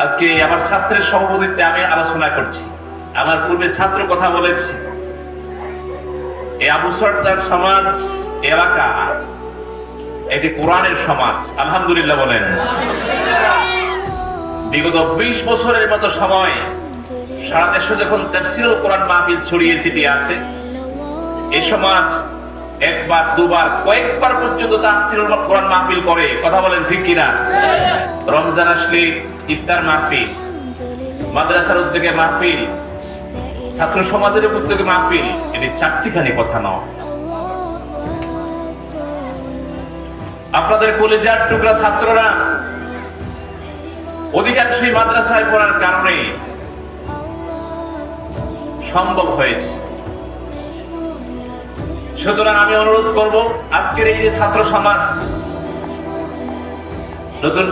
আজকে আমার ছাত্রের সভাপতিত্বে আমি আলোচনা করছি। আমার পূর্বে ছাত্র কথা বলেছে। এই আবু সরদার সমাজ এলাকা এটি কোরআনের সমাজ। আলহামদুলিল্লাহ বলেন। বিগত 20 বছরের মতো সময় সারা দেশে যখন তাফসীরুল কোরআন মাহফিল ছড়িয়ে ছিটিয়ে আছে, এই সমাজ একবার দুবার কয়েকবার পর্যন্ত তাফসীরুল কোরআন মাহফিল করে। কথা বলেন ঠিক কিনা? রমজান আসলে ইফতার মাহফিল, মাদ্রাসার উদ্যোগে মাহফিল, ছাত্র সমাজের উদ্যোগে মাহফিল, এটি চারটিখানি কথা নয়। আপনাদের কলেজার টুকরা ছাত্ররা অধিকাংশই মাদ্রাসায় পড়ার কারণে সম্ভব হয়েছে। সুতরাং আমি অনুরোধ করব, আজকের এই যে ছাত্র সমাজ নতুন